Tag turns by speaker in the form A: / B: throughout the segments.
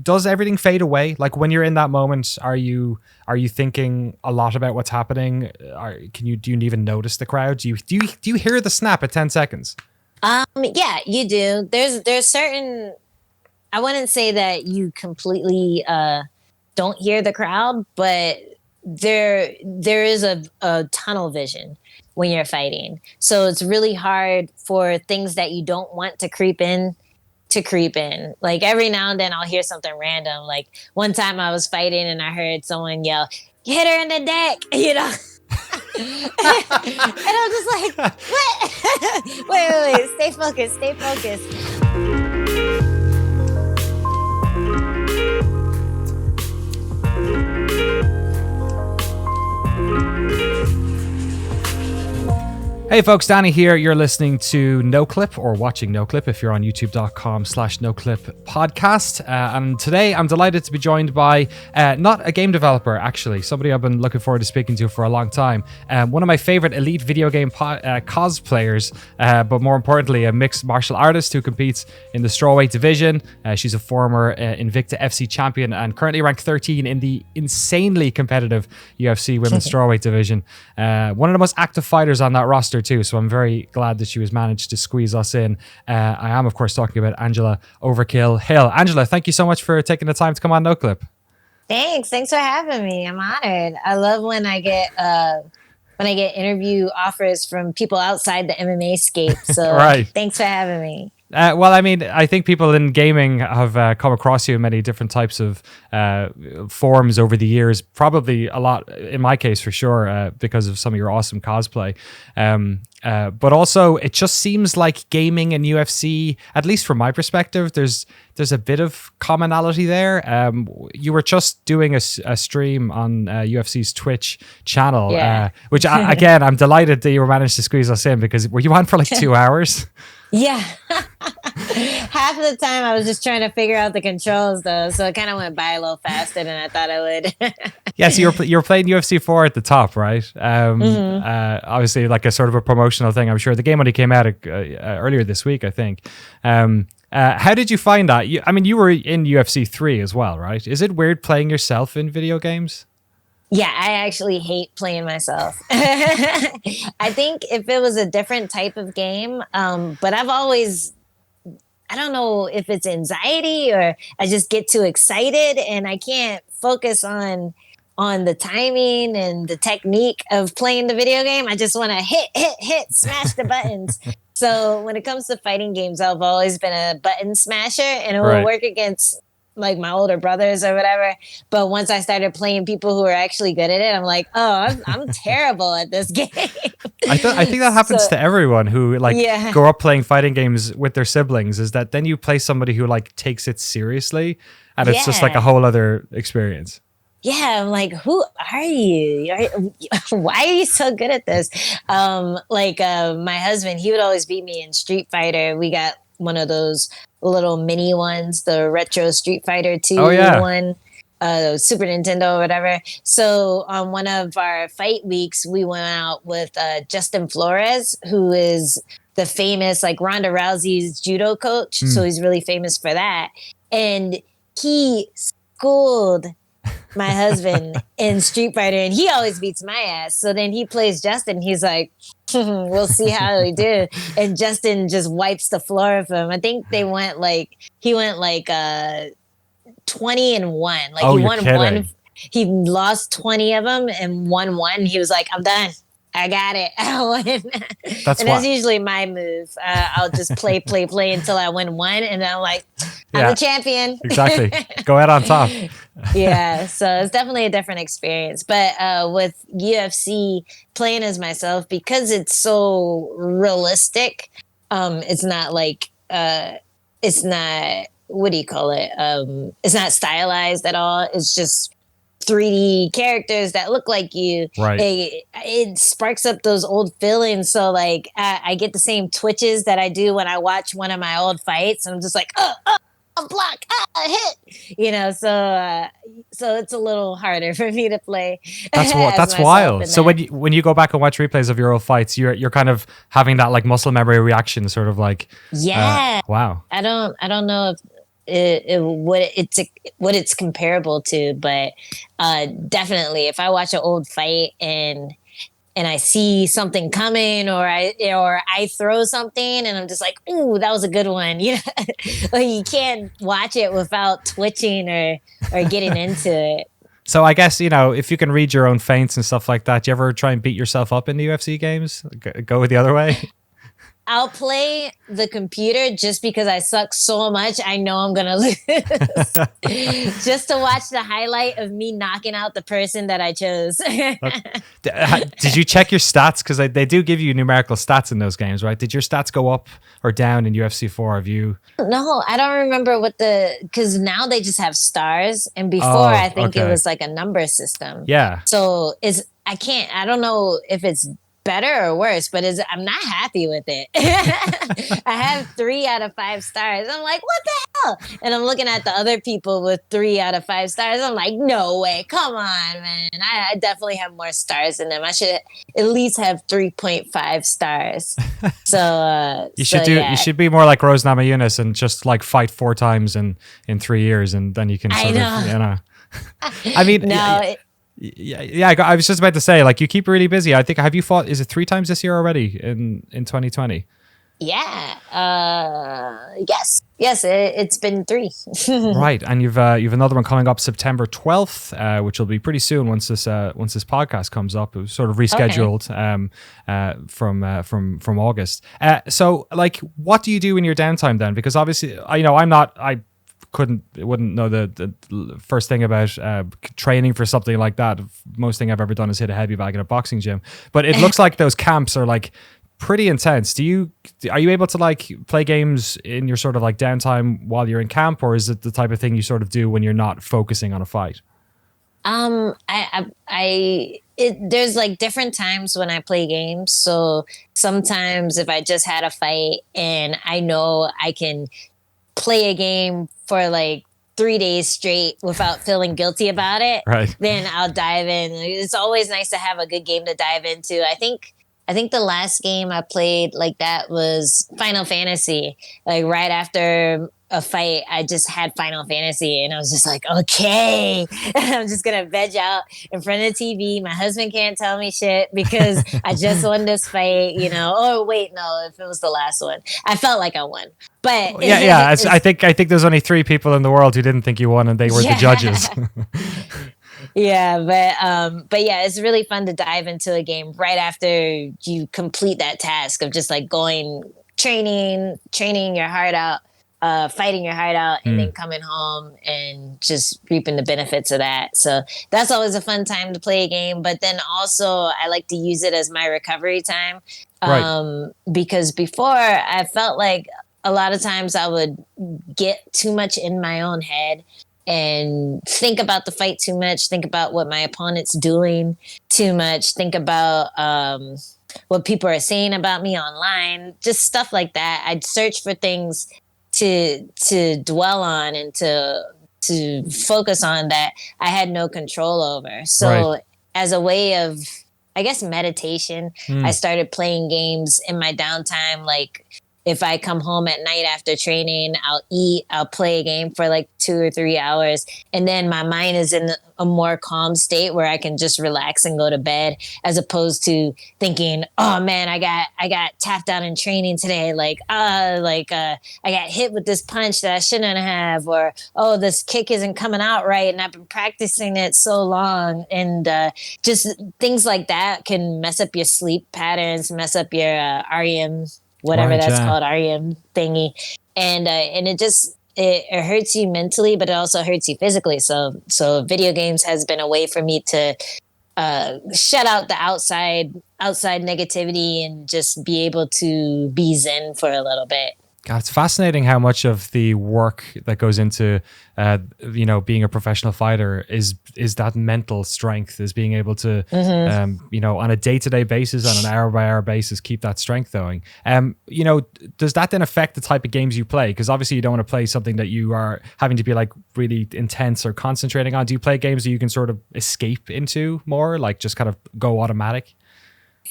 A: does everything fade away? Like when you're in that moment, are you thinking a lot about what's happening? Do you even notice the crowd? Do you hear the snap at 10 seconds?
B: Yeah, you do. There's certain. I wouldn't say that you completely don't hear the crowd, but there is a tunnel vision when you're fighting. So it's really hard for things that you don't want to creep in to creep in. Like every now and then I'll hear something random. Like one time I was fighting and I heard someone yell, "Hit her in the deck," you know. And I'm just like, what? wait. Stay focused.
A: Hey folks, Danny here. You're listening to Noclip or watching Noclip if you're on youtube.com/Noclip podcast. And today I'm delighted to be joined by not a game developer, actually, somebody I've been looking forward to speaking to for a long time. One of my favorite elite video game cosplayers, but more importantly, a mixed martial artist who competes in the strawweight division. She's a former Invicta FC champion and currently ranked 13 in the insanely competitive UFC women's strawweight division. One of the most active fighters on that roster too, so I'm very glad that she was managed to squeeze us in. I am, of course, talking about Angela Overkill Hill. Angela, thank you so much for taking the time to come on NoClip.
B: Thanks for having me. I'm honored. I love when I get interview offers from people outside the MMA scape. So
A: right.
B: Thanks for having me.
A: Well, I mean, I think people in gaming have come across you in many different types of forms over the years. Probably a lot, in my case, for sure, because of some of your awesome cosplay. But also, it just seems like gaming and UFC, at least from my perspective, there's a bit of commonality there. You were just doing a stream on UFC's Twitch channel, which, again, I'm delighted that you managed to squeeze us in, because were you on for like 2 hours?
B: Yeah. Half of the time I was just trying to figure out the controls though, so it kind of went by a little faster than I thought it would.
A: Yeah, so you're playing UFC 4 at the top, right? Obviously like a sort of a promotional thing. I'm sure the game only came out earlier this week, I think. How did you find that? You were in UFC 3 as well, right? Is it weird playing yourself in video games?
B: Yeah, I actually hate playing myself. I think if it was a different type of game, but I don't know if it's anxiety or I just get too excited and I can't focus on the timing and the technique of playing the video game. I just want to hit, smash the buttons. So when it comes to fighting games, I've always been a button smasher, and it will work against like my older brothers or whatever. But once I started playing people who are actually good at it, I'm like, oh, I'm terrible at this game.
A: I think that happens to everyone who grow up playing fighting games with their siblings, is that then you play somebody who like takes it seriously and it's just like a whole other experience.
B: Yeah, I'm like, who are you? Why are you so good at this? My husband, he would always beat me in Street Fighter. We got one of those little mini ones, the retro Street Fighter 2 one, Super Nintendo or whatever. So on one of our fight weeks, we went out with Justin Flores, who is the famous like Ronda Rousey's judo coach. So he's really famous for that. And he schooled my husband in Street Fighter, and he always beats my ass. So then he plays Justin. He's like, we'll see how he did. And Justin just wipes the floor of him. I think he went 20-1. Like he won one. He lost 20 of them and won one. He was like, I'm done. I got it. I won. That's usually my move. I'll just play until I win one, and I'm like, I'm the champion.
A: Exactly. Go out on top.
B: Yeah, so it's definitely a different experience. But with UFC, playing as myself, because it's so realistic, it's not like it's not, what do you call it? It's not stylized at all. It's just 3D characters that look like you.
A: Right.
B: It sparks up those old feelings. So like I get the same twitches that I do when I watch one of my old fights, and I'm just like, block, hit, so it's a little harder for me to play.
A: That's wild. So when you go back and watch replays of your old fights, you're kind of having that like muscle memory reaction, sort of like, wow.
B: I don't know if what it's comparable to, but definitely if I watch an old fight and I see something coming, or I throw something and I'm just like, ooh, that was a good one. Like you can't watch it without twitching or getting into it.
A: So I guess, if you can read your own feints and stuff like that, do you ever try and beat yourself up in the UFC games? Go the other way?
B: I'll play the computer just because I suck so much. I know I'm going to lose. Just to watch the highlight of me knocking out the person that I chose.
A: Did you check your stats? Because they do give you numerical stats in those games, right? Did your stats go up or down in UFC 4? Have you?
B: No, I don't remember because now they just have stars. And before, I think it was like a number system.
A: Yeah.
B: So I don't know if it's better or worse, but I'm not happy with it. I have 3 out of 5 stars. I'm like, what the hell? And I'm looking at the other people with 3 out of 5 stars. I'm like, no way. Come on, man. I definitely have more stars than them. I should at least have 3.5 stars. So
A: you should be more like Rose Namajunas and just like fight 4 times in 3 years, and then you can I mean, no. Yeah. I was just about to say, like, you keep really busy. I think, have you fought? Is it 3 times this year already in 2020?
B: Yeah. Yes. It's been 3.
A: Right, and you've another one coming up September 12th, which will be pretty soon once this podcast comes up. It was sort of rescheduled from August. So, like, what do you do in your downtime then? Because obviously, I wouldn't know the first thing about training for something like that. Most thing I've ever done is hit a heavy bag in a boxing gym, but it looks like those camps are like pretty intense. Are you able to like play games in your sort of like downtime while you're in camp, or is it the type of thing you sort of do when you're not focusing on a fight?
B: There's like different times when I play games. So sometimes if I just had a fight and I know I can play a game for like 3 days straight without feeling guilty about it,
A: right,
B: then I'll dive in. It's always nice to have a good game to dive into. I think the last game I played like that was Final Fantasy. Like right after a fight, I just had Final Fantasy and I was just like, okay, I'm just going to veg out in front of the TV. My husband can't tell me shit because I just won this fight, Oh, wait, no, if it was the last one. I felt like I won. But
A: I think there's only 3 people in the world who didn't think you won, and they were the judges.
B: Yeah, but yeah, it's really fun to dive into a game right after you complete that task of just like training your heart out, fighting your heart out, and then coming home and just reaping the benefits of that. So that's always a fun time to play a game. But then also I like to use it as my recovery time. Right. Because before I felt like a lot of times I would get too much in my own head and think about the fight too much, think about what my opponent's doing too much, think about what people are saying about me online, just stuff like that. I'd search for things to dwell on and to focus on that I had no control over. So as a way of, I guess, meditation, I started playing games in my downtime. Like if I come home at night after training, I'll eat, I'll play a game for like 2 or 3 hours. And then my mind is in a more calm state where I can just relax and go to bed, as opposed to thinking, oh man, I got tapped out in training today. I got hit with this punch that I shouldn't have, or, oh, this kick isn't coming out right. And I've been practicing it so long. And just things like that can mess up your sleep patterns, mess up your REM, whatever that's called, REM thingy. And it hurts you mentally, but it also hurts you physically. So video games has been a way for me to shut out the outside negativity and just be able to be zen for a little bit.
A: God, it's fascinating how much of the work that goes into, being a professional fighter is that mental strength, is being able to, on a day-to-day basis, on an hour-by-hour basis, keep that strength going. Does that then affect the type of games you play? Because obviously you don't want to play something that you are having to be like really intense or concentrating on. Do you play games that you can sort of escape into more, like just kind of go automatic?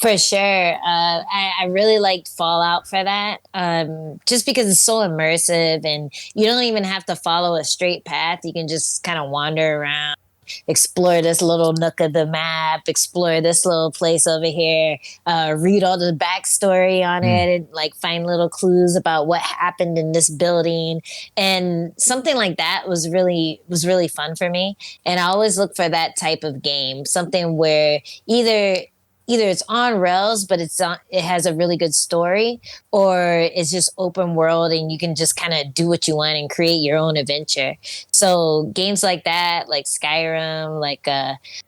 B: For sure. I really liked Fallout for that. Just because it's so immersive and you don't even have to follow a straight path. You can just kind of wander around, explore this little nook of the map, explore this little place over here, read all the backstory on it, and like find little clues about what happened in this building. And something like that was really fun for me. And I always look for that type of game, something where either it's on rails but it has a really good story, or it's just open world and you can just kind of do what you want and create your own adventure. So games like that, like Skyrim, like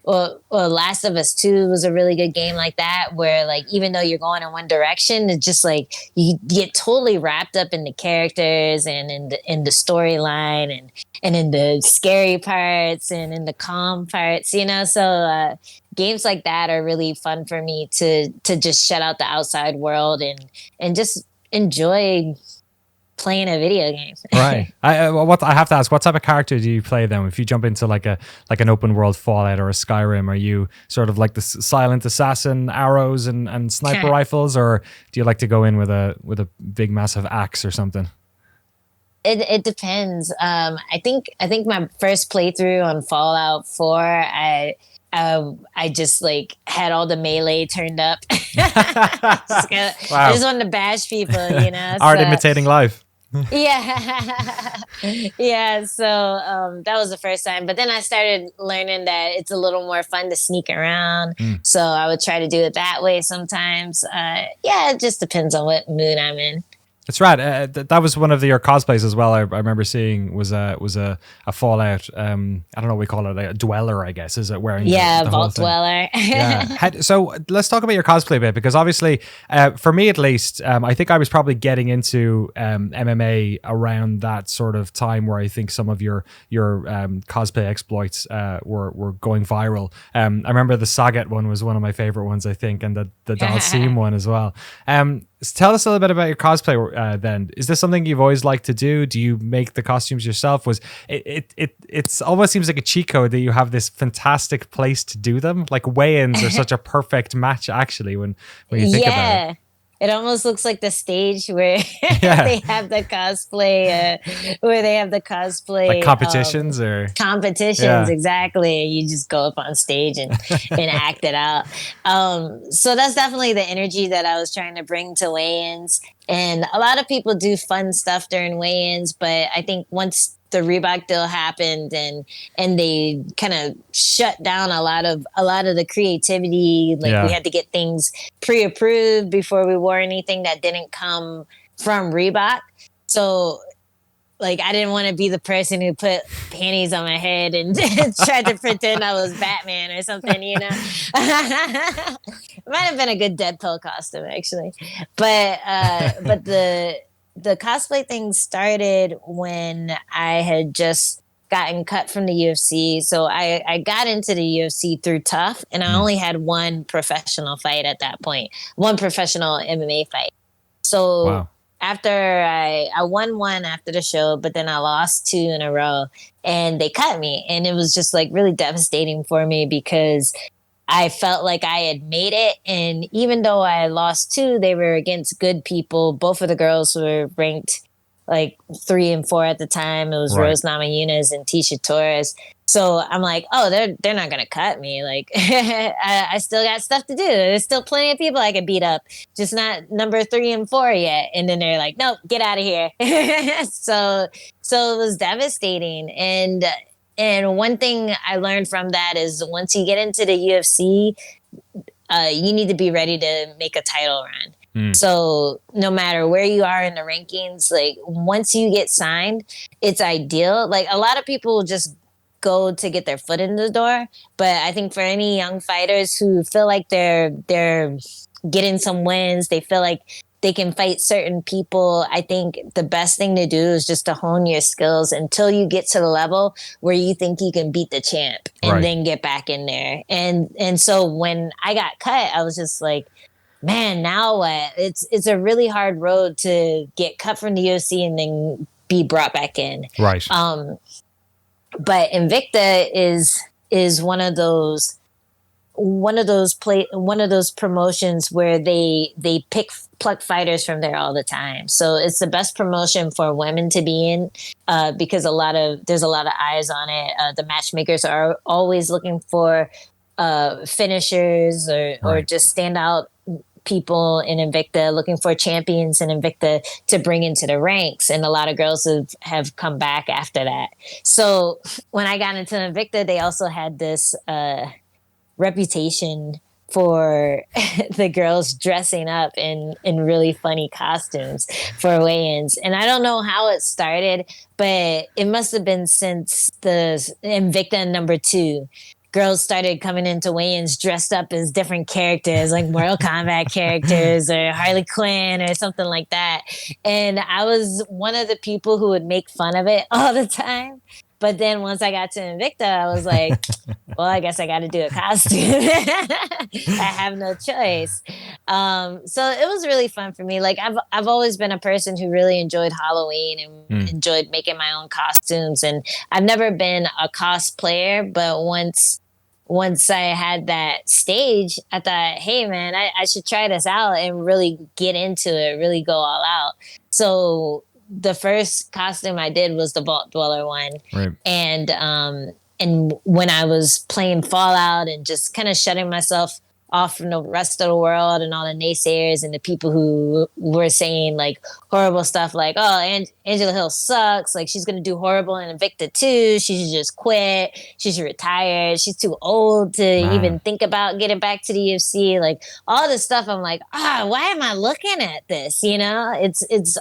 B: well, Last of Us 2 was a really good game like that, where like even though you're going in one direction, it's just like you get totally wrapped up in the characters and in the storyline and in the scary parts and in the calm parts, so games like that are really fun for me to just shut out the outside world and just enjoy playing a video game.
A: Right. I have to ask, what type of character do you play then? If you jump into like an open world Fallout or a Skyrim, are you sort of like the silent assassin, arrows and sniper rifles, or do you like to go in with a big massive axe or something?
B: It depends. I think my first playthrough on Fallout 4, I just like had all the melee turned up. Wow. I just wanted to bash people.
A: Art imitating life.
B: Yeah. Yeah. So that was the first time. But then I started learning that it's a little more fun to sneak around. So I would try to do it that way sometimes. Yeah, it just depends on what mood I'm in.
A: That's right. That was one of your cosplays as well. I remember seeing was a Fallout. I don't know what we call it, a dweller, I guess. Is it wearing?
B: Yeah,
A: the
B: vault dweller.
A: Yeah. So let's talk about your cosplay a bit, because obviously, for me at least, I think I was probably getting into MMA around that sort of time where I think some of your cosplay exploits were going viral. I remember the Sagat one was one of my favorite ones, I think, and the Dalsim one as well. Tell us a little bit about your cosplay then. Is this something you've always liked to do? Do you make the costumes yourself? It's almost seems like a cheat code that you have this fantastic place to do them. Like weigh-ins are such a perfect match actually when you think about it.
B: It almost looks like the stage where they have the cosplay, like
A: competitions
B: exactly. You just go up on stage and act it out. So that's definitely the energy that I was trying to bring to weigh-ins. And a lot of people do fun stuff during weigh-ins, but I think once the Reebok deal happened and they kind of shut down a lot of the creativity. We had to get things pre-approved before we wore anything that didn't come from Reebok. So like I didn't want to be the person who put panties on my head and tried to pretend I was Batman or something, It might have been a good Deadpool costume actually. But the cosplay thing started when I had just gotten cut from the UFC. So I got into the UFC through Tough, and I only had one professional fight at that point, one professional MMA fight. So after I won one after the show, but then I lost two in a row and they cut me. And it was just like really devastating for me because I felt like I had made it. And even though I lost two, they were against good people. Both of the girls were ranked like 3 and 4 at the time. It was Rose Namajunas and Tisha Torres. So I'm like, oh, they're not going to cut me. Like, I still got stuff to do. There's still plenty of people I could beat up, just not number 3 and 4 yet. And then they're like, nope, get out of here. So it was devastating. And one thing I learned from that is once you get into the UFC, you need to be ready to make a title run. So no matter where you are in the rankings, like once you get signed, it's ideal. Like a lot of people just go to get their foot in the door. But I think for any young fighters who feel like they're getting some wins, they feel like they can fight certain people, I think the best thing to do is just to hone your skills until you get to the level where you think you can beat the champ and then get back in there. And so when I got cut, I was just like, man, now what? It's a really hard road to get cut from the UFC and then be brought back in.
A: Right.
B: But Invicta is one of those one of those promotions where they pluck fighters from there all the time. So it's the best promotion for women to be in, because there's a lot of eyes on it. The matchmakers are always looking for finishers or just standout people in Invicta, looking for champions in Invicta to bring into the ranks. And a lot of girls have come back after that. So when I got into Invicta, they also had this reputation for the girls dressing up in really funny costumes for weigh-ins. And I don't know how it started, but it must have been since the Invicta #2. Girls started coming into weigh-ins dressed up as different characters, like Mortal Kombat characters or Harley Quinn or something like that. And I was one of the people who would make fun of it all the time. But then once I got to Invicta, I was like, well, I guess I got to do a costume. I have no choice. So it was really fun for me. Like I've always been a person who really enjoyed Halloween and enjoyed making my own costumes. And I've never been a cosplayer, but once I had that stage, I thought, hey man, I should try this out and really get into it, really go all out. So the first costume I did was the Vault Dweller one.
A: Right.
B: And when I was playing Fallout and just kind of shutting myself off from the rest of the world and all the naysayers and the people who were saying like horrible stuff like, oh, Angela Hill sucks. Like she's going to do horrible in Invicta too. She should just quit. She should retire. She's too old to even think about getting back to the UFC. Like all this stuff. I'm like, why am I looking at this? You know, it's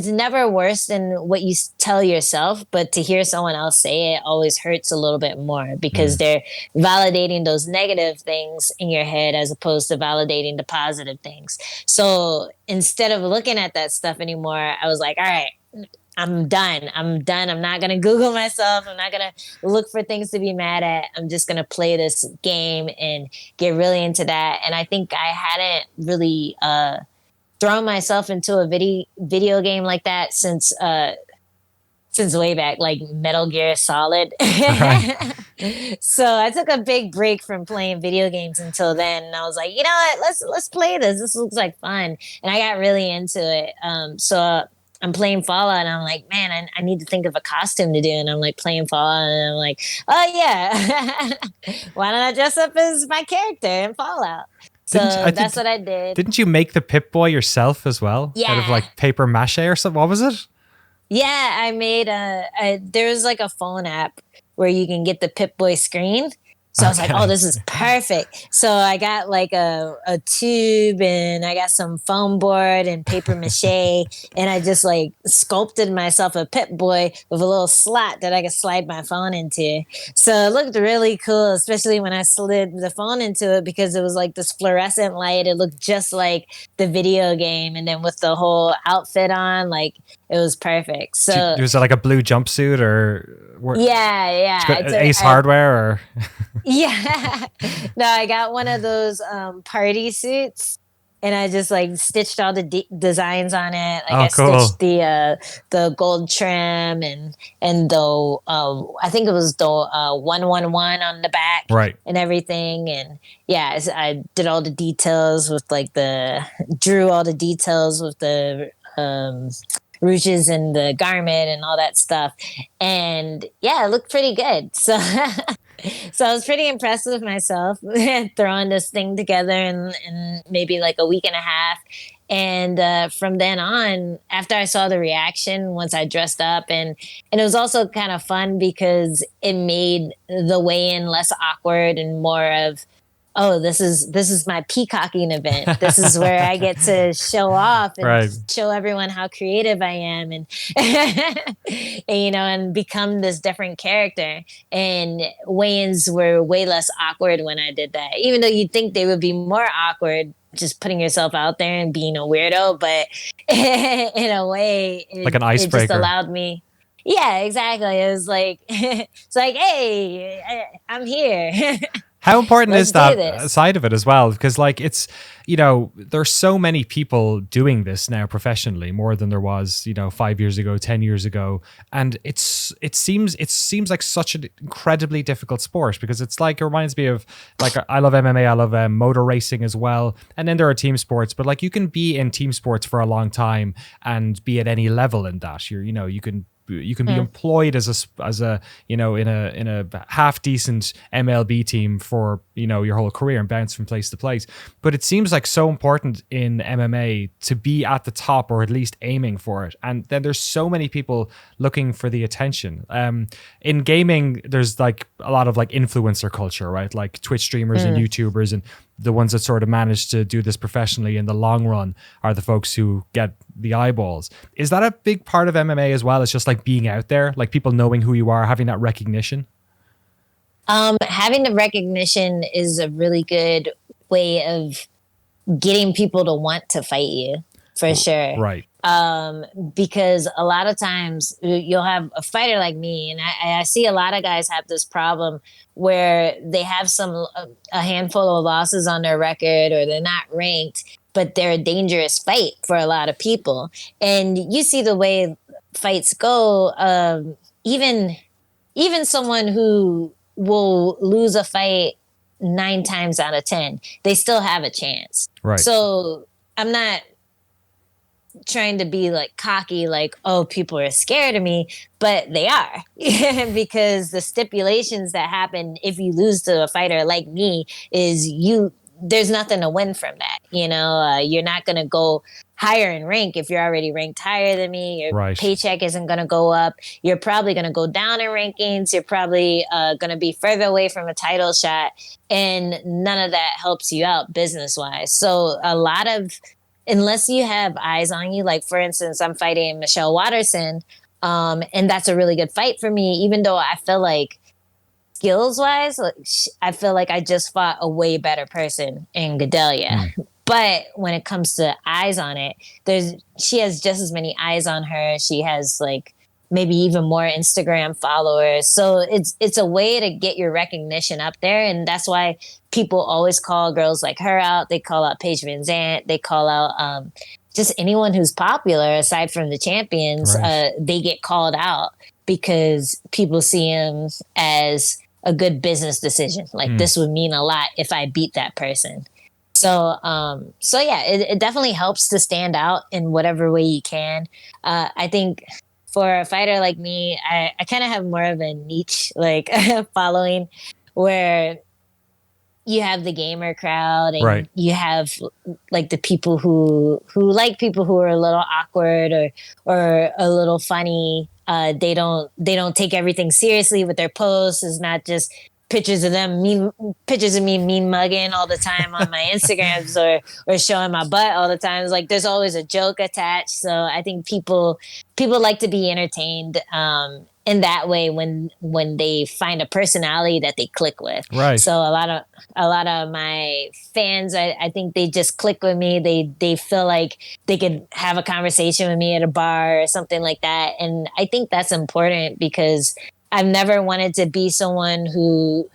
B: never worse than what you tell yourself, but to hear someone else say it always hurts a little bit more because they're validating those negative things in your head as opposed to validating the positive things. So instead of looking at that stuff anymore, I was like, all right, I'm done. I'm not going to Google myself. I'm not going to look for things to be mad at. I'm just going to play this game and get really into that. And I think I hadn't really, thrown myself into a video game like that since way back, like Metal Gear Solid. Right. So I took a big break from playing video games until then, and I was like, you know what, let's play this. This looks like fun, and I got really into it. So I'm playing Fallout, and I'm like, man, I need to think of a costume to do, and I'm like playing Fallout, and I'm like, oh yeah, why don't I dress up as my character in Fallout? So that's what I did.
A: Didn't you make the Pip-Boy yourself as well?
B: Yeah.
A: Out of like paper mache or something? What was it?
B: Yeah, I made there's like a phone app where you can get the Pip-Boy screen. So I was like, oh, this is perfect. So I got like a tube and I got some foam board and paper mache and I just like sculpted myself a Pip-Boy with a little slot that I could slide my phone into. So it looked really cool, especially when I slid the phone into it because it was like this fluorescent light. It looked just like the video game. And then with the whole outfit on, like it was perfect. So
A: was it like a blue jumpsuit or?
B: Yeah.
A: Ace Hardware or?
B: Yeah. No, I got one of those party suits and I just like stitched all the designs on it. Like stitched the gold trim and the I think it was the 111 on the back,
A: right,
B: and everything. And yeah, I did all the details with like drew all the details with the ruches and the garment and all that stuff. And yeah, it looked pretty good. So so I was pretty impressed with myself throwing this thing together in maybe like a week and a half. And from then on, after I saw the reaction, once I dressed up, and it was also kind of fun because it made the weigh-in less awkward and more of, oh, this is my peacocking event. This is where I get to show off and show everyone how creative I am and, and become this different character. And weigh-ins were way less awkward when I did that, even though you'd think they would be more awkward just putting yourself out there and being a weirdo. But in a way,
A: like an icebreaker.
B: It just allowed me. Yeah, exactly. It was like, it's like, hey, I'm here.
A: How important
B: Let's
A: is
B: do
A: that
B: this.
A: side of it as well? Because like it's, there's so many people doing this now professionally, more than there was, 5 years ago, 10 years ago. And it seems like such an incredibly difficult sport, because it's like, it reminds me of, like, I love MMA, I love motor racing as well. And then there are team sports, but like you can be in team sports for a long time and be at any level in that. You can be employed as a in a half decent MLB team for your whole career and bounce from place to place. But it seems like so important in MMA to be at the top, or at least aiming for it. And then there's so many people looking for the attention. In gaming, there's like a lot of like influencer culture, right? Like Twitch streamers and YouTubers, and the ones that sort of manage to do this professionally in the long run are the folks who get the eyeballs. Is that a big part of MMA as well? It's just like being out there, like people knowing who you are, having that recognition.
B: Having the recognition is a really good way of getting people to want to fight you, for sure.
A: Right.
B: Because a lot of times you'll have a fighter like me, and I see a lot of guys have this problem where they have a handful of losses on their record, or they're not ranked, but they're a dangerous fight for a lot of people. And you see the way fights go. Even someone who will lose a fight 9 times out of 10, they still have a chance.
A: Right.
B: So I'm not trying to be like cocky, like, oh, people are scared of me, but they are. Because the stipulations that happen if you lose to a fighter like me is there's nothing to win from that. You're not going to go higher in rank if you're already ranked higher than me. Your paycheck isn't going to go up. You're probably going to go down in rankings. You're probably going to be further away from a title shot, and none of that helps you out business wise. So unless you have eyes on you, like for instance, I'm fighting Michelle Watterson, and that's a really good fight for me, even though I feel like skills wise, I feel like I just fought a way better person in Gedalia. But when it comes to eyes on it, she has just as many eyes on her. She has like maybe even more Instagram followers. So it's a way to get your recognition up there. And that's why people always call girls like her out. They call out Paige Van Zant. They call out just anyone who's popular aside from the champions.
A: Right.
B: They get called out because people see them as a good business decision. Like this would mean a lot if I beat that person. So yeah, it definitely helps to stand out in whatever way you can. I think for a fighter like me, I kind of have more of a niche like following, where you have the gamer crowd, and you have like the people who like people who are a little awkward or a little funny. They don't take everything seriously with their posts. It's not just pictures of me mean mugging all the time on my Instagrams or showing my butt all the time. It's like there's always a joke attached. So I think people like to be entertained in that way when they find a personality that they click with.
A: Right.
B: So a lot of my fans, I think they just click with me. They feel like they could have a conversation with me at a bar or something like that. And I think that's important, because I've never wanted to be someone who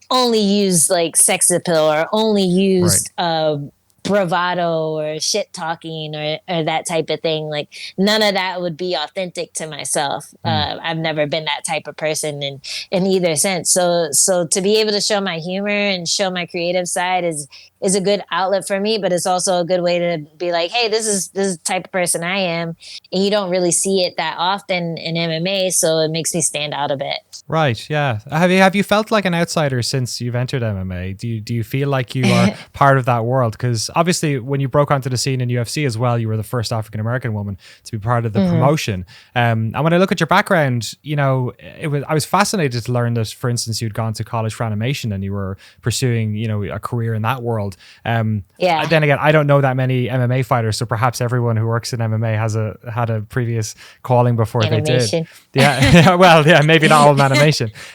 B: only used like sex appeal, or only used bravado or shit talking or that type of thing. Like none of that would be authentic to myself. I've never been that type of person in either sense. So to be able to show my humor and show my creative side is a good outlet for me, but it's also a good way to be like, hey, this is the type of person I am. And you don't really see it that often in MMA. So it makes me stand out a bit.
A: Right. Yeah. Have you felt like an outsider since you've entered MMA? Do you feel like you are part of that world? Because obviously, when you broke onto the scene in UFC as well, you were the first African American woman to be part of the promotion. And when I look at your background, I was fascinated to learn that, for instance, you'd gone to college for animation and you were pursuing, a career in that world. Then again, I don't know that many MMA fighters, so perhaps everyone who works in MMA had a previous calling before
B: Animation.
A: They did. Yeah. Well, yeah, maybe not all in animation.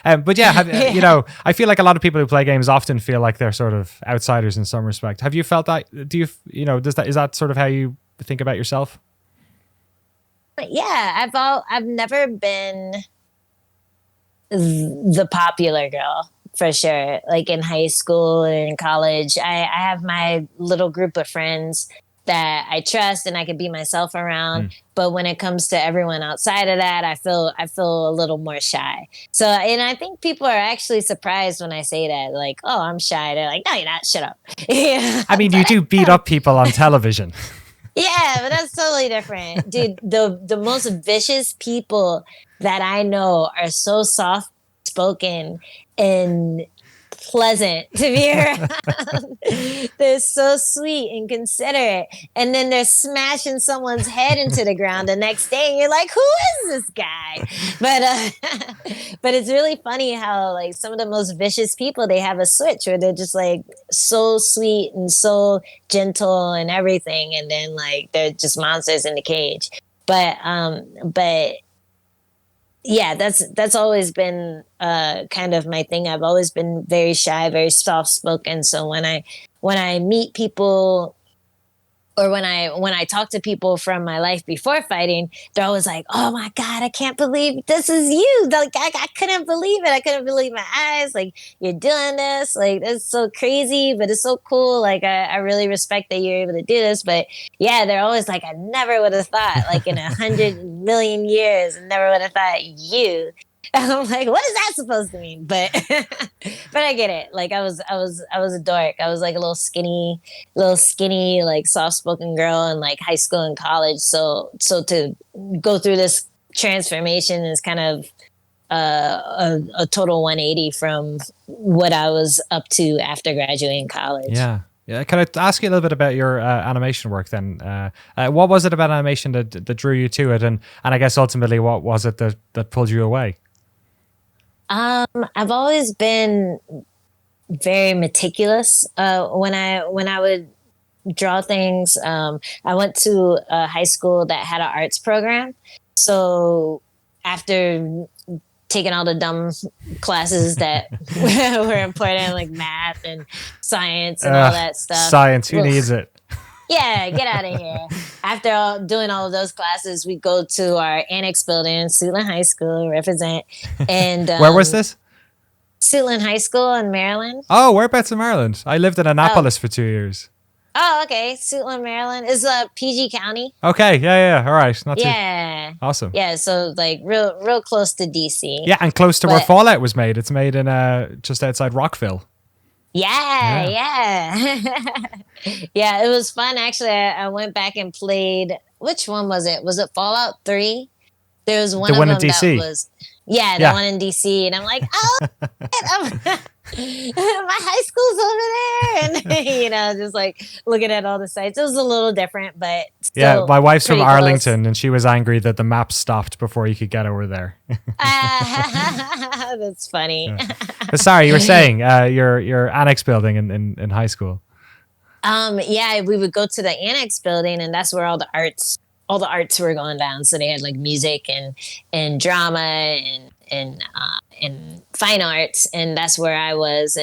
A: But yeah, I feel like a lot of people who play games often feel like they're sort of outsiders in some respect. Have you felt that? Is that sort of how you think about yourself?
B: Yeah, I've never been the popular girl. for sure. Like in high school and in college, I have my little group of friends that I trust and I can be myself around. But when it comes to everyone outside of that, I feel a little more shy. So, and I think people are actually surprised when I say that, like, "Oh, I'm shy." They're like, "No, you're not. Shut up." Yeah,
A: I mean, you do beat up people on television.
B: yeah, but that's totally different, dude. The most vicious people that I know are so soft spoken and pleasant to be around. They're so sweet and considerate, and then they're smashing someone's head into the ground the next day, and you're like, "Who is this guy?" But it's really funny how like some of the most vicious people, they have a switch where they're just like so sweet and so gentle and everything, and then like they're just monsters in the cage. But yeah, that's always been kind of my thing. I've always been very shy, very soft spoken. So when I meet people, or when I talk to people from my life before fighting, they're always like, "Oh my God, I can't believe this is you." Like I couldn't believe it. I couldn't believe my eyes. Like, you're doing this. Like, that's so crazy, but it's so cool. Like, I really respect that you're able to do this. But yeah, they're always like, "I never would have thought, like in 100 million years, I never would have thought you." I'm like, what is that supposed to mean? But but I get it. Like I was a dork. I was like a little skinny, like soft spoken girl in like high school and college. So to go through this transformation is kind of a total 180 from what I was up to after graduating college.
A: Yeah. Yeah. Can I ask you a little bit about your animation work then? What was it about animation that drew you to it? And I guess ultimately, what was it that pulled you away?
B: I've always been very meticulous when I would draw things. I went to a high school that had an arts program, so after taking all the dumb classes that were important, like math and science and all that stuff.
A: Science, who needs it?
B: Yeah, get out of here. After doing all of those classes, we go to our annex building, Suitland High School, represent. And
A: where was this?
B: Suitland High School in Maryland.
A: Oh, whereabouts in Maryland? I lived in Annapolis for 2 years.
B: Oh, okay. Suitland, Maryland is PG County.
A: Okay, yeah. All right, not too awesome.
B: Yeah, so like real close to DC.
A: Yeah, and close to where Fallout was made. It's made in just outside Rockville.
B: Yeah. Yeah, it was fun. Actually, I went back and played. Which one was it? Was it Fallout 3? There was one
A: the
B: of
A: one
B: them
A: in DC.
B: that was the one in DC, and I'm like, oh, my high school's over there, and just like looking at all the sites. It was a little different, but still
A: my wife's from Arlington,
B: close.
A: and she was angry that the map stopped before you could get over there.
B: That's funny.
A: Yeah. Sorry, you were saying your annex building in high school.
B: Yeah, we would go to the annex building, and that's where all the arts were going down. So they had like music and drama and fine arts, and that's where I was.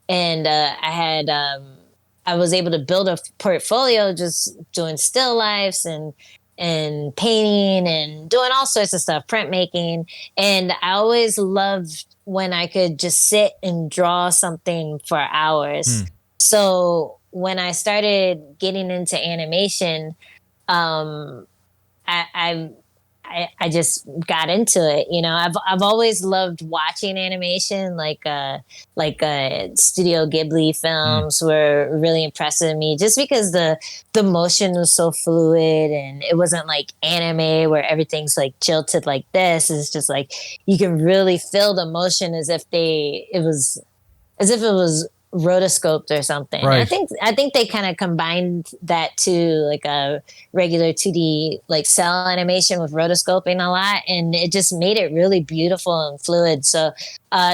B: And I had I was able to build a portfolio just doing still lifes and painting and doing all sorts of stuff, printmaking. And I always loved when I could just sit and draw something for hours. So when I started getting into animation, I just got into it. I've always loved watching animation, like Studio Ghibli films were really impressive to me, just because the motion was so fluid, and it wasn't like anime where everything's like jilted like this. It's just like you can really feel the motion as if it was rotoscoped or something.
A: Right.
B: I think they kind of combined that to like a regular 2D like cell animation with rotoscoping a lot, and it just made it really beautiful and fluid. So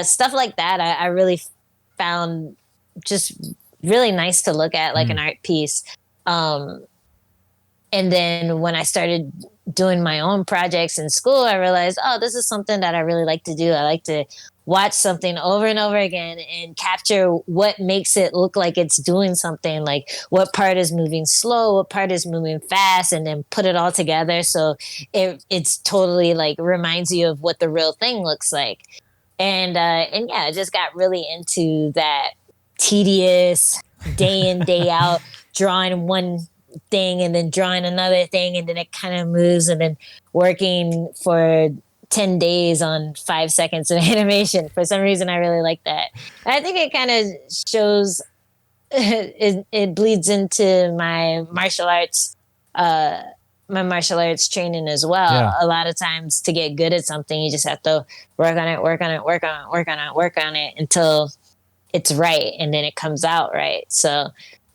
B: stuff like that I really found just really nice to look at, like an art piece. And then when I started doing my own projects in school, I realized, oh, this is something that I really like to do. I like to watch something over and over again and capture what makes it look like it's doing something, like what part is moving slow, what part is moving fast, and then put it all together so it's totally like reminds you of what the real thing looks like. And yeah, I just got really into that tedious day in, day out, drawing one thing and then drawing another thing, and then it kind of moves, and then working for 10 days on 5 seconds of animation. For some reason, I really like that. I think it kind of shows, it bleeds into uh, my martial arts training as well.
A: Yeah.
B: A lot of times to get good at something, you just have to work on it, work on it, work on it, work on it, work on it until it's right, and then it comes out right. So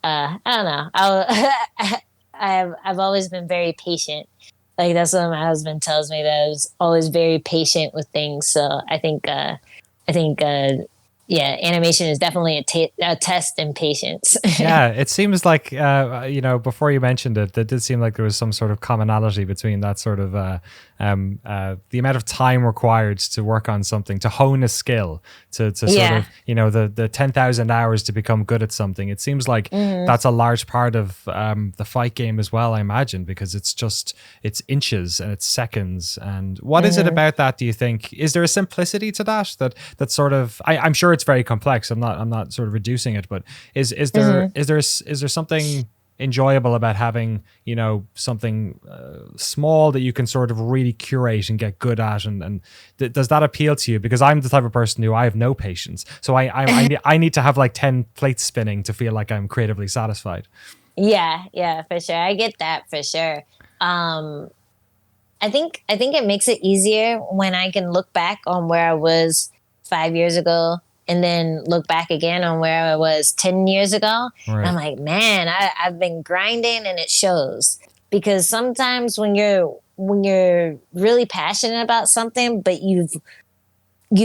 B: I don't know. I've always been very patient. Like that's what my husband tells me, that I was always very patient with things. So I think yeah, animation is definitely a test in patience.
A: Yeah, it seems like before you mentioned it, it did seem like there was some sort of commonality between that sort of the amount of time required to work on something, to hone a skill, to sort
B: Yeah.
A: of the 10,000 hours to become good at something. It seems like that's a large part of the fight game as well, I imagine, because it's inches and it's seconds. And what is it about that? Do you think, is there a simplicity to that sort of? I'm sure it's very complex. I'm not sort of reducing it, but is there something enjoyable about having something small that you can sort of really curate and get good at, and does that appeal to you? Because I'm the type of person who, I have no patience, so I need to have like 10 plates spinning to feel like I'm creatively satisfied.
B: Yeah, for sure. I get that for sure. I think it makes it easier when I can look back on where I was 5 years ago, and then look back again on where I was 10 years ago. And
A: Right.
B: I'm like, man, I've been grinding, and it shows. Because sometimes when you're really passionate about something, but you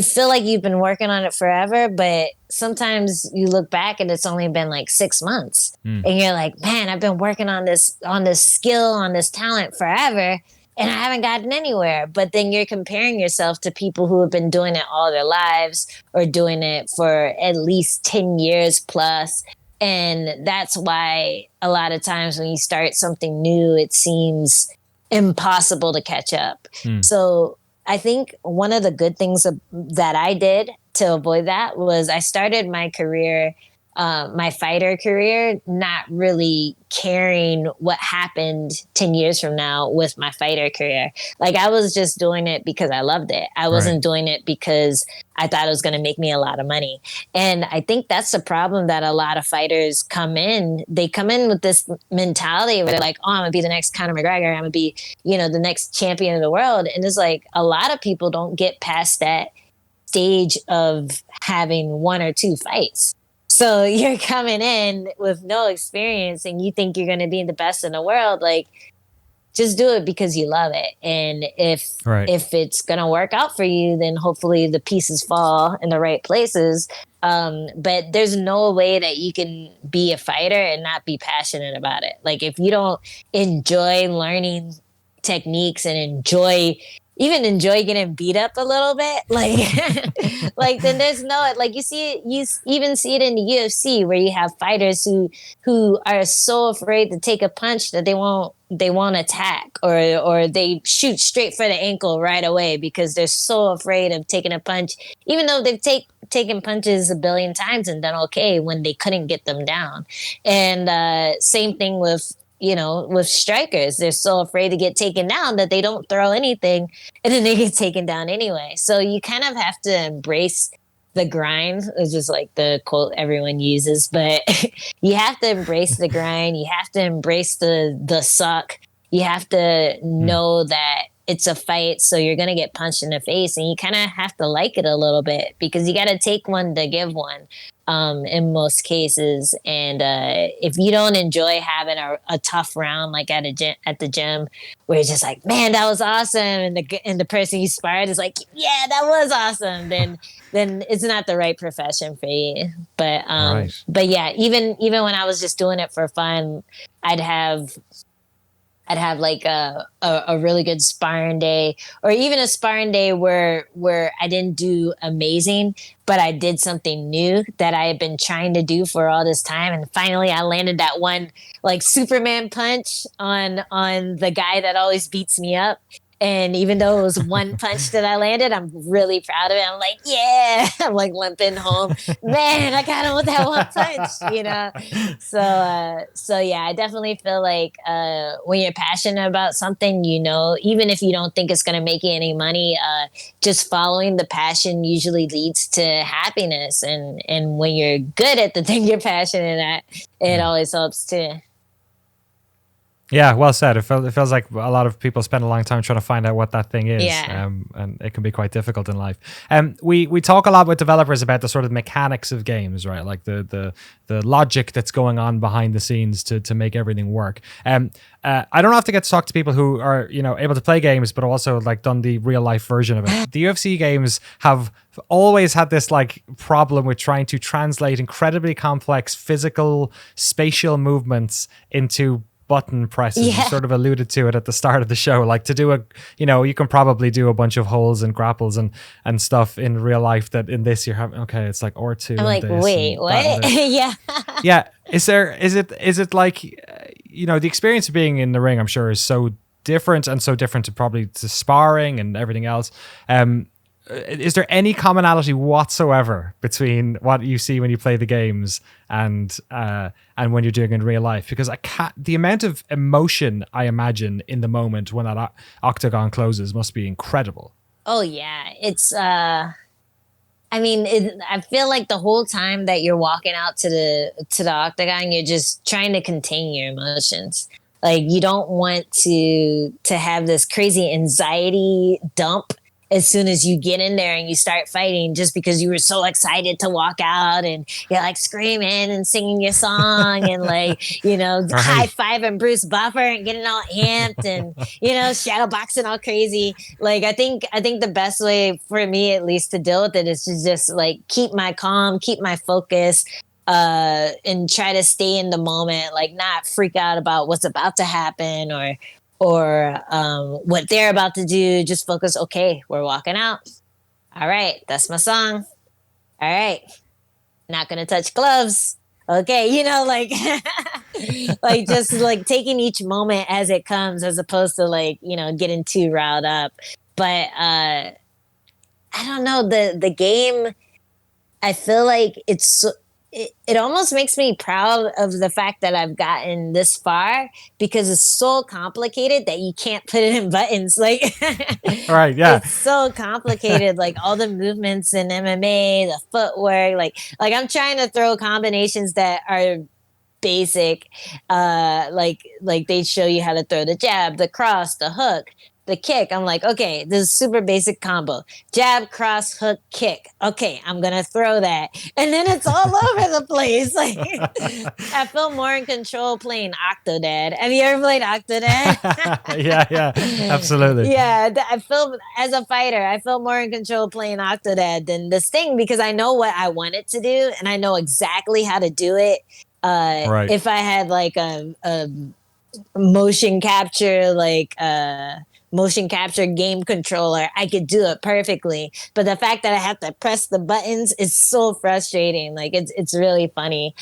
B: feel like you've been working on it forever, but sometimes you look back and it's only been like 6 months.
A: Mm.
B: And you're like, man, I've been working on this skill, on this talent forever, and I haven't gotten anywhere. But then you're comparing yourself to people who have been doing it all their lives, or doing it for at least 10 years plus. And that's why a lot of times when you start something new, it seems impossible to catch up.
A: Mm.
B: So I think one of the good things that I did to avoid that was I started my career, my fighter career, not really caring what happened 10 years from now with my fighter career. Like I was just doing it because I loved it. I
A: Right.
B: wasn't doing it because I thought it was going to make me a lot of money. And I think that's the problem that a lot of fighters come in. They come in with this mentality where they're like, oh, I'm going to be the next Conor McGregor. I'm going to be, the next champion of the world. And it's like a lot of people don't get past that stage of having one or two fights. So you're coming in with no experience and you think you're going to be the best in the world. Like, just do it because you love it. And
A: Right.
B: if it's going to work out for you, then hopefully the pieces fall in the right places. But there's no way that you can be a fighter and not be passionate about it. Like if you don't enjoy learning techniques and enjoy getting beat up a little bit, like like then there's no, like you even see it in the UFC where you have fighters who are so afraid to take a punch that they won't attack, or they shoot straight for the ankle right away because they're so afraid of taking a punch, even though they've taken punches a billion times and done okay when they couldn't get them down. And same thing with strikers. They're so afraid to get taken down that they don't throw anything, and then they get taken down anyway. So you kind of have to embrace the grind. It's just like the quote everyone uses, but you have to embrace the grind. You have to embrace the suck. You have to know that it's a fight, so you're going to get punched in the face, and you kind of have to like it a little bit because you got to take one to give one. In most cases, and if you don't enjoy having a tough round like at the gym, where you're just like, man, that was awesome, and the person you sparred is like, yeah, that was awesome, then it's not the right profession for you. But
A: Right.
B: but yeah, even when I was just doing it for fun, I'd have like a really good sparring day, or even a sparring day where I didn't do amazing, but I did something new that I had been trying to do for all this time. And finally I landed that one like Superman punch on the guy that always beats me up. And even though it was one punch that I landed, I'm really proud of it. I'm like, yeah, I'm like limping home. Man, I got him with that one punch, you know? So yeah, I definitely feel like when you're passionate about something, you know, even if you don't think it's going to make you any money, just following the passion usually leads to happiness. And when you're good at the thing you're passionate at, it always helps too.
A: Yeah, well said. It feels like a lot of people spend a long time trying to find out what that thing is,
B: Yeah.
A: and it can be quite difficult in life. We talk a lot with developers about the sort of mechanics of games, right? Like the logic that's going on behind the scenes to make everything work. I don't have to get to talk to people who are, you know, able to play games, but also like done the real life version of it. The UFC games have always had this like problem with trying to translate incredibly complex physical spatial movements into button presses.
B: Yeah.
A: You sort of alluded to it at the start of the show. Like to do you can probably do a bunch of holds and grapples and stuff in real life that in this you're having, okay, it's like R2.
B: I'm like, wait, what? Yeah.
A: Yeah. Is it like, the experience of being in the ring, I'm sure, is so different and so different to probably to sparring and everything else. Is there any commonality whatsoever between what you see when you play the games and when you're doing in real life? Because the amount of emotion I imagine in the moment when that octagon closes must be incredible.
B: Oh yeah, it's. I feel like the whole time that you're walking out to the octagon, you're just trying to contain your emotions. Like you don't want to have this crazy anxiety dump as soon as you get in there and you start fighting, just because you were so excited to walk out and you're like screaming and singing your song and like, right. High fiving Bruce Buffer and getting all amped and, shadow boxing all crazy. Like, I think the best way for me, at least, to deal with it is to just like keep my calm, keep my focus, and try to stay in the moment, like not freak out about what's about to happen or what they're about to do. Just focus. Okay, we're walking out. All right, that's my song. All right, not gonna touch gloves. Okay, like like just like taking each moment as it comes, as opposed to like getting too riled up. But I don't know, the game. I feel like it almost makes me proud of the fact that I've gotten this far, because it's so complicated that you can't put it in buttons. Like,
A: right, yeah,
B: it's so complicated. Like all the movements in MMA, the footwork, like I'm trying to throw combinations that are basic. Like they show you how to throw the jab, the cross, the hook, the kick. I'm like, okay, this is super basic combo. Jab, cross, hook, kick. Okay, I'm going to throw that. And then it's all over the place. Like, I feel more in control playing Octodad. Have you ever played Octodad?
A: yeah, absolutely.
B: Yeah, I feel, as a fighter, I feel more in control playing Octodad than this thing, because I know what I want it to do and I know exactly how to do it.
A: Right.
B: If I had like a motion capture, motion capture game controller, I could do it perfectly. But the fact that I have to press the buttons is so frustrating. Like it's really funny.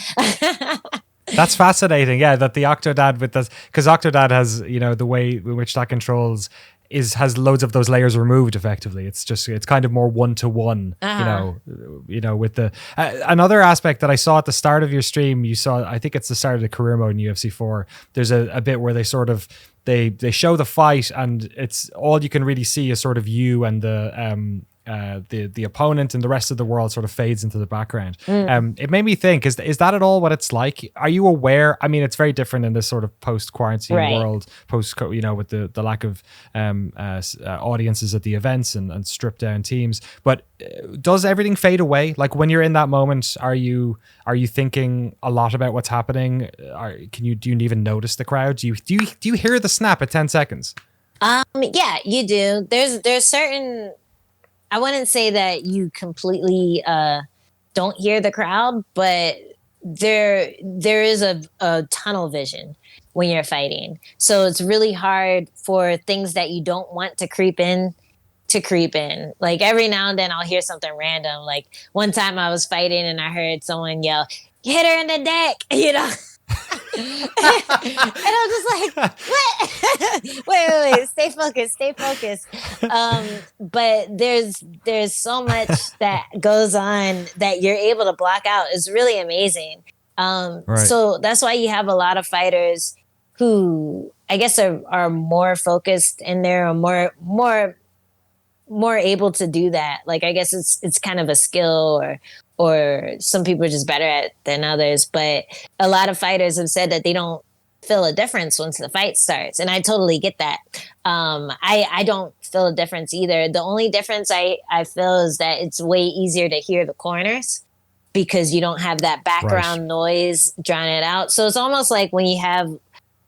A: That's fascinating. Yeah, that the Octodad with this, because Octodad has, the way in which that controls has loads of those layers removed effectively. It's kind of more one-to-one, with the another aspect that I saw at the start of your stream. You saw, I think it's the start of the career mode in UFC 4. There's a bit where they sort of they show the fight, and it's all you can really see is sort of you and the opponent, and the rest of the world sort of fades into the background. It made me think, is that at all what it's like? Are you aware? I mean, it's very different in this sort of post-quarantine world, with the lack of audiences at the events and stripped down teams. But does everything fade away? Like when you're in that moment, are you thinking a lot about what's happening? Do you even notice the crowd? Do you hear the snap at 10 seconds?
B: Yeah, you do. There's certain, I wouldn't say that you completely don't hear the crowd, but there is a tunnel vision when you're fighting. So it's really hard for things that you don't want to creep in to creep in. Like every now and then I'll hear something random. Like one time I was fighting and I heard someone yell, "Hit her in the deck," And I'm just like, what? Wait, stay focused. But there's so much that goes on that you're able to block out. It's really amazing.
A: Right.
B: So that's why you have a lot of fighters who I guess are more focused and they're more able to do that. Like I guess it's kind of a skill, or some people are just better at it than others. But a lot of fighters have said that they don't feel a difference once the fight starts, and I totally get that. I don't feel a difference either. The only difference I feel is that it's way easier to hear the corners because you don't have that
A: Right.
B: background noise drowning it out. So it's almost like when you have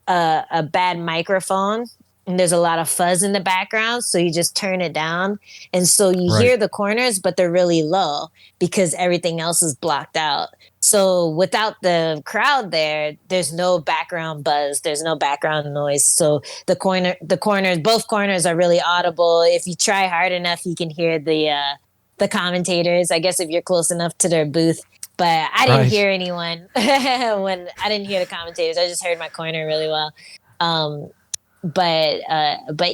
B: a bad microphone and there's a lot of fuzz in the background, so you just turn it down, and so you
A: Right.
B: hear the corners but they're really low because everything else is blocked out. So without the crowd there, there's no background buzz, there's no background noise. So the corners, both corners are really audible. If you try hard enough, you can hear the commentators, I guess, if you're close enough to their booth. But I didn't
A: Right.
B: hear anyone when I didn't hear the commentators. I just heard my corner really well. Um, but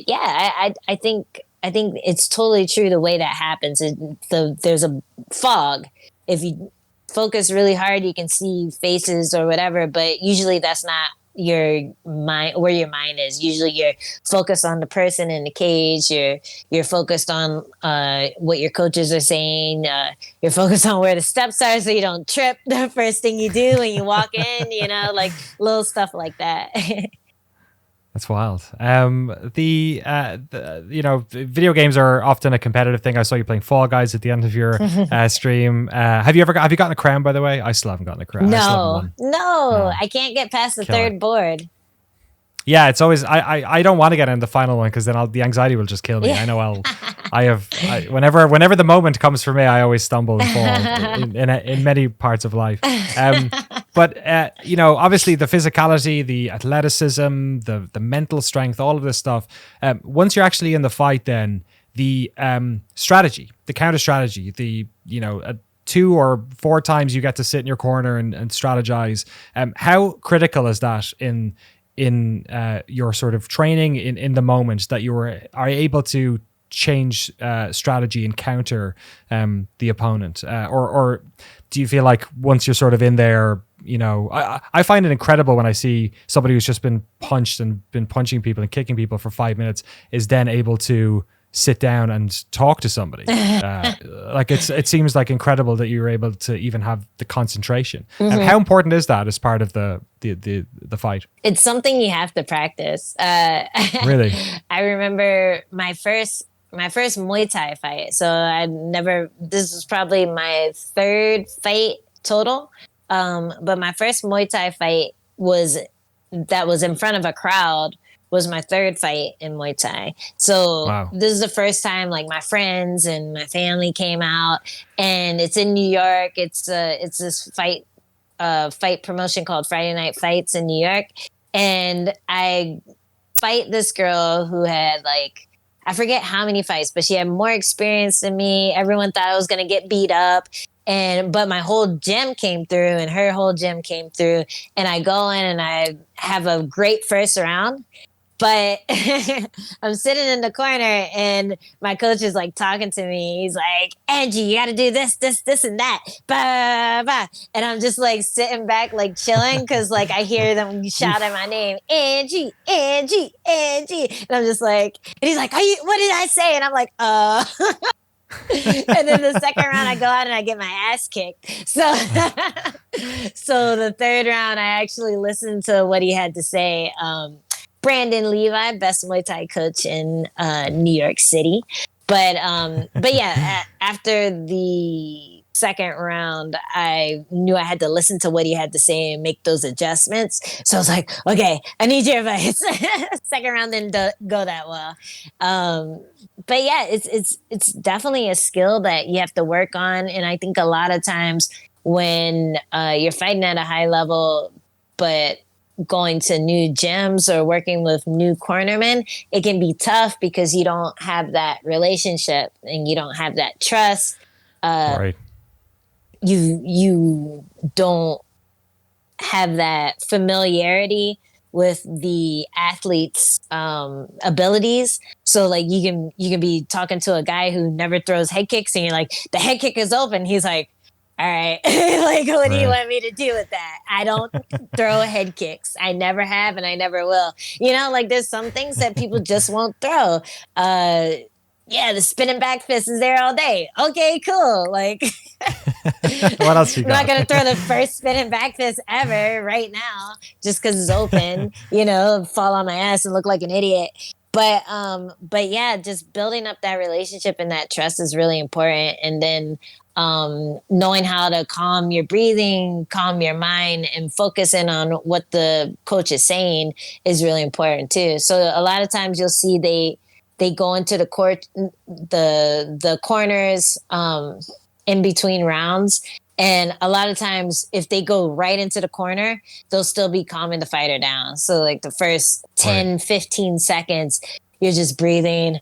B: yeah, I think it's totally true the way that happens. There's a fog. If you focus really hard, you can see faces or whatever, but usually that's not your mind, where your mind is. Usually you're focused on the person in the cage. You're focused on what your coaches are saying. You're focused on where the steps are so you don't trip the first thing you do when you walk in, like little stuff like that.
A: That's wild. Video games are often a competitive thing. I saw you playing Fall Guys at the end of your stream. Have you gotten a crown, by the way? I still haven't gotten a crown. I still haven't
B: No,
A: won.
B: no,
A: Oh,
B: I can't get past the
A: killer.
B: third board.
A: Yeah, it's always I don't want to get in the final one because then the anxiety will just kill me.
B: Yeah.
A: I know whenever the moment comes for me, I always stumble and fall in many parts of life. But obviously the physicality, the athleticism, the mental strength, all of this stuff. Once you're actually in the fight, then the strategy, the counter strategy, 2 or 4 times you get to sit in your corner and strategize. How critical is that in your sort of training in the moment that you are able to change strategy and counter the opponent, or do you feel like once you're sort of in there, I find it incredible when I see somebody who's just been punched and been punching people and kicking people for 5 minutes is then able to sit down and talk to somebody. It seems like incredible that you're able to even have the concentration. And how important is that as part of the fight?
B: It's something you have to practice.
A: Really?
B: I remember my first Muay Thai fight. So this was probably my third fight total. But my first Muay Thai fight was in front of a crowd, was my third fight in Muay Thai. So
A: Wow.
B: this is the first time like my friends and my family came out, and it's in New York. It's this fight promotion called Friday Night Fights in New York. And I fight this girl who had I forget how many fights, but she had more experience than me. Everyone thought I was going to get beat up. But my whole gym came through and her whole gym came through, and I go in and I have a great first round. But I'm sitting in the corner and my coach is talking to me. He's like, Angie, you got to do this, and that. Bah, bah. And I'm just sitting back, chilling because I hear them shout at my name, Angie, Angie, Angie. And I'm just and he's like, what did I say? And I'm like, And then the second round, I go out and I get my ass kicked. So, so the third round, I actually listened to what he had to say. Brandon Levi, best Muay Thai coach in New York City. But yeah, after the second round, I knew I had to listen to what he had to say and make those adjustments. So I was like, okay, I need your advice. Second round didn't go that well. But yeah, it's definitely a skill that you have to work on. And I think a lot of times when you're fighting at a high level, but going to new gyms or working with new cornermen, it can be tough because you don't have that relationship and you don't have that trust.
A: Right.
B: You don't have that familiarity with the athlete's abilities. So like you can be talking to a guy who never throws head kicks, and you're like, the head kick is open. He's like, all right, like, what do you want me to do with that? I don't throw head kicks. I never have, and I never will. You know, like there's some things that people just won't throw. Yeah, the spinning back fist is there all day. Okay, cool. Like,
A: What else you
B: I'm
A: got?
B: not gonna throw the first spinning back fist ever right now just because it's open. You know, fall on my ass and look like an idiot. But yeah, just building up that relationship and that trust is really important. And then knowing how to calm your breathing, calm your mind, and focus in on what the coach is saying is really important too. So a lot of times you'll see they go into the court, the corners in between rounds. And a lot of times, if they go right into the corner, they'll still be calming the fighter down. So like the first 10, 15 seconds, you're just breathing,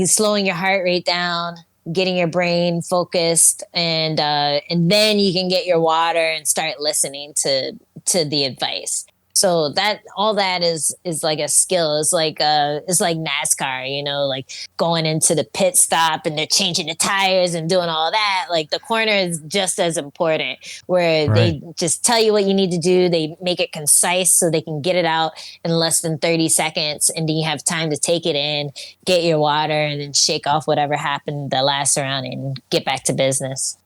B: slowing your heart rate down, getting your brain focused, and then you can get your water and start listening to the advice. So that all that is like a skill. It's like NASCAR, you know, like going into the pit stop and they're changing the tires and doing all that. Like the corner is just as important, where they just tell you what you need to do. They make it concise so they can get it out in less than 30 seconds, and then you have time to take it in, get your water, and then shake off whatever happened the last round and get back to business.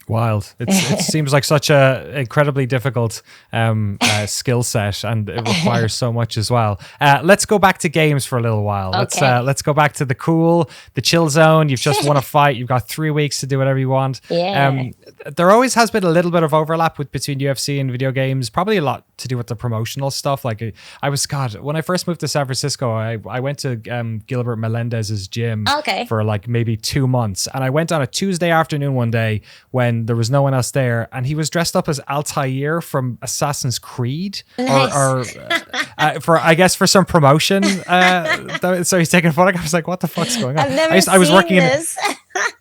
A: Wild. It seems like such a incredibly difficult skill set, and it requires so much as well. Let's go back to games for a little while.
B: Okay.
A: Let's go back to the chill zone. You've just won a fight. You've got 3 weeks to do whatever you want.
B: Yeah.
A: There always has been a little bit of overlap between UFC and video games, probably a lot to do with the promotional stuff. Like when I first moved to San Francisco, I went to Gilbert Melendez's gym for like maybe 2 months. And I went on a Tuesday afternoon one day when there was no one else there, and he was dressed up as Altair from Assassin's Creed, or for some promotion. So he's taking a photo. I was like, "What the fuck's going on?" I was working
B: this.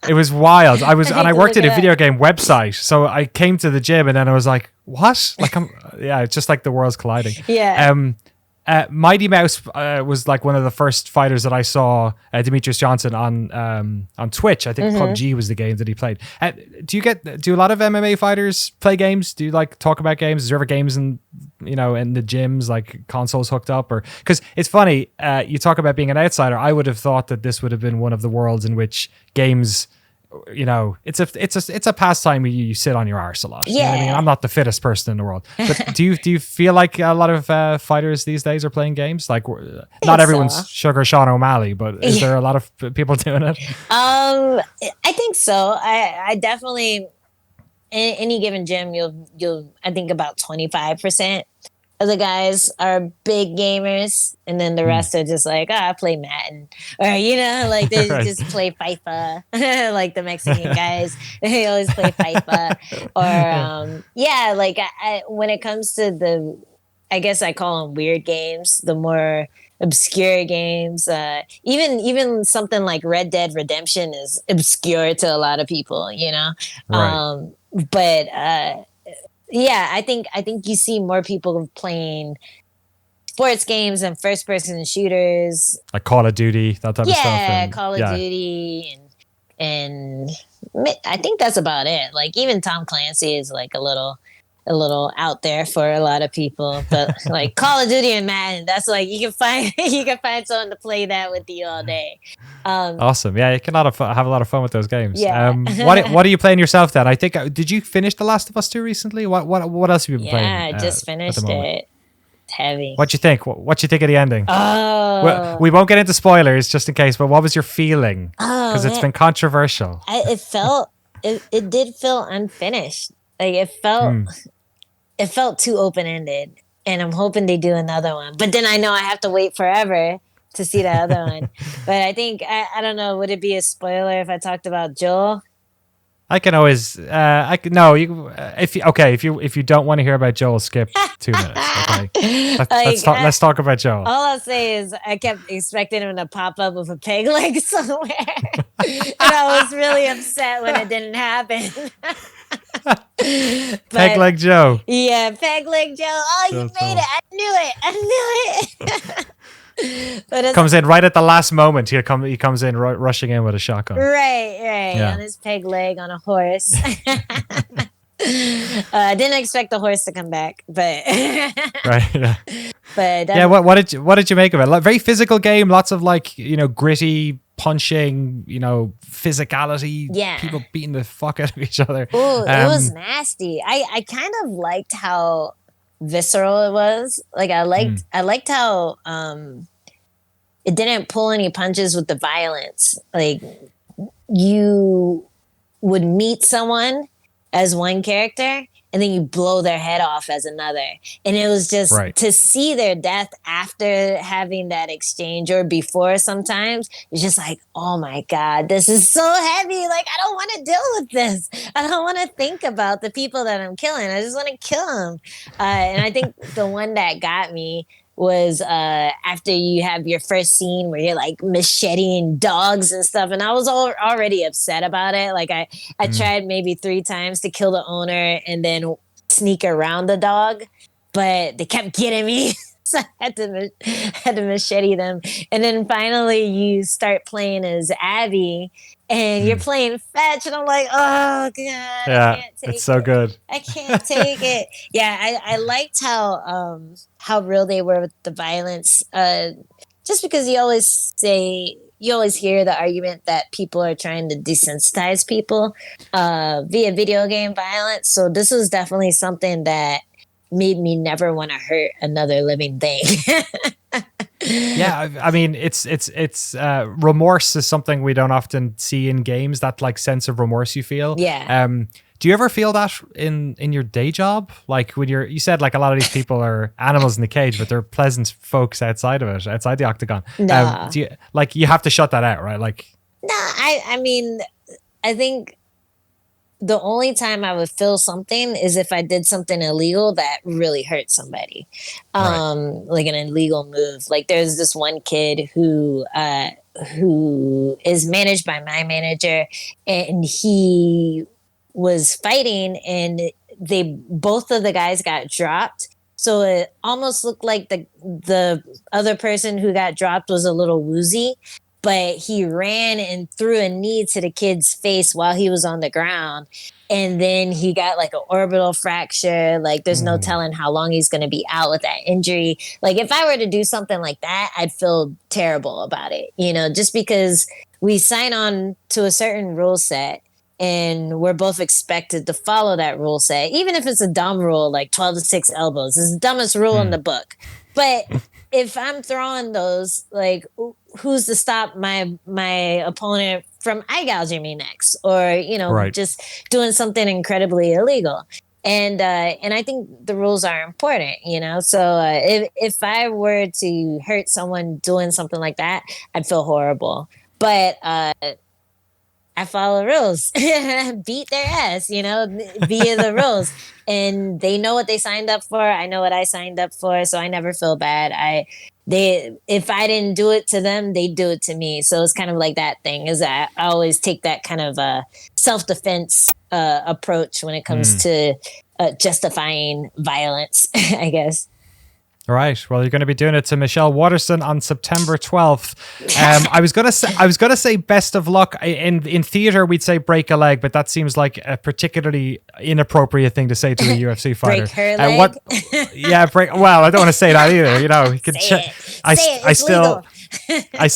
A: It was wild. I worked at a video game website, so I came to the gym, and then I was like, "What?" Like, it's just like the world's colliding.
B: Yeah.
A: Mighty Mouse was like one of the first fighters that I saw, Demetrius Johnson on Twitch. I think PUBG was the game that he played. Do a lot of MMA fighters play games? Do you like talk about games? Is there ever games in the gyms, like consoles hooked up? Or because it's funny, you talk about being an outsider. I would have thought that this would have been one of the worlds in which games, it's a pastime where you sit on your arse a lot.
B: Yeah.
A: You know what I mean? I'm not the fittest person in the world, but do you feel like a lot of fighters these days are playing games? Like, not everyone's Sugar Sean O'Malley, but is there a lot of people doing it?
B: I think so. I definitely, in any given gym, you'll I think about 25% of the guys are big gamers, and then the rest are just like, I play Madden, or like they just play FIFA, like the Mexican guys, they always play FIFA, or like when it comes to I guess I call them weird games, the more obscure games, even something like Red Dead Redemption is obscure to a lot of people,
A: Right.
B: But yeah, I think you see more people playing sports games and first person shooters,
A: like Call of Duty, that type of stuff.
B: Yeah, Call of Duty, and I think that's about it. Like even Tom Clancy is like a little out there for a lot of people, but like Call of Duty and Madden, that's like you can find someone to play that with you all day.
A: Awesome. Yeah, you can have a lot of fun with those games.
B: Yeah.
A: What are you playing yourself then? I think, did you finish The Last of Us 2 recently? What else have you been playing?
B: Yeah, I just finished it. It's heavy.
A: What'd you think? What'd you think of the ending?
B: Oh.
A: We won't get into spoilers just in case, but what was your feeling? Because it's been controversial.
B: It did feel unfinished. Like it felt too open-ended, and I'm hoping they do another one. But then I know I have to wait forever to see the other one. But I think I don't know. Would it be a spoiler if I talked about Joel?
A: I can always. If you don't want to hear about Joel, skip 2 minutes. Okay, let's talk about Joel.
B: All I'll say is I kept expecting him to pop up with a peg leg somewhere, and I was really upset when it didn't happen.
A: Peg Leg Joe.
B: Yeah, Peg Leg Joe. Oh, you
A: That's
B: made
A: cool.
B: it. I knew it. But it's
A: Comes in right at the last moment. He comes in rushing in with a shotgun.
B: right.
A: Yeah.
B: On his peg leg on a horse. Didn't expect the horse to come back, but
A: Right. Yeah.
B: but
A: Yeah. What did you make of it? Like, very physical game. Lots of gritty punching. Physicality.
B: Yeah.
A: People beating the fuck out of each other.
B: Ooh, it was nasty. I kind of liked how visceral it was. Like I liked how it didn't pull any punches with the violence. Like you would meet someone as one character and then you blow their head off as another. And it was just to see their death after having that exchange or before sometimes, it's just like, oh my God, this is so heavy. Like, I don't want to deal with this. I don't want to think about the people that I'm killing. I just want to kill them. And I think the one that got me was after you have your first scene where you're like macheting dogs and stuff, and I was already upset about it. Like I tried maybe 3 times to kill the owner and then sneak around the dog, but they kept getting me. So I had to machete them. And then finally you start playing as Abby and you're playing fetch and I'm like, oh God,
A: Yeah,
B: I can't take
A: it's so good.
B: I can't take it. Yeah, I liked how real they were with the violence. Just because you always hear the argument that people are trying to desensitize people via video game violence. So this was definitely something that made me never want to hurt another living thing.
A: Yeah, I mean, it's remorse is something we don't often see in games. That like sense of remorse you feel.
B: Yeah.
A: Do you ever feel that in your day job? Like when you said like a lot of these people are animals in the cage, but they're pleasant folks outside of it, outside the octagon.
B: No.
A: You have to shut that out, right? Like,
B: no, I mean, I think the only time I would feel something is if I did something illegal that really hurt somebody. Like an illegal move. Like there's this one kid who is managed by my manager, and he was fighting and both of the guys got dropped. So it almost looked like the other person who got dropped was a little woozy. But he ran and threw a knee to the kid's face while he was on the ground. And then he got like an orbital fracture. Like there's no telling how long he's going to be out with that injury. Like if I were to do something like that, I'd feel terrible about it, just because we sign on to a certain rule set and we're both expected to follow that rule set. Even if it's a dumb rule, like 12 to 6 elbows, it's the dumbest rule in the book. But if I'm throwing those, like, who's to stop my opponent from eye gouging me next, or just doing something incredibly illegal? And I think the rules are important, So if I were to hurt someone doing something like that, I'd feel horrible. But I follow rules, beat their ass, via the rules. And they know what they signed up for. I know what I signed up for. So I never feel bad. If I didn't do it to them, they do it to me. So it's kind of like that thing is that I always take that kind of self-defense approach when it comes to justifying violence, I guess.
A: All right. Well, you're going to be doing it to Michelle Waterson on September 12th. I was gonna say best of luck. In theater, we'd say break a leg, but that seems like a particularly inappropriate thing to say to a UFC fighter.
B: Break her leg.
A: Yeah, break. Well, I don't want to say that either. You can. I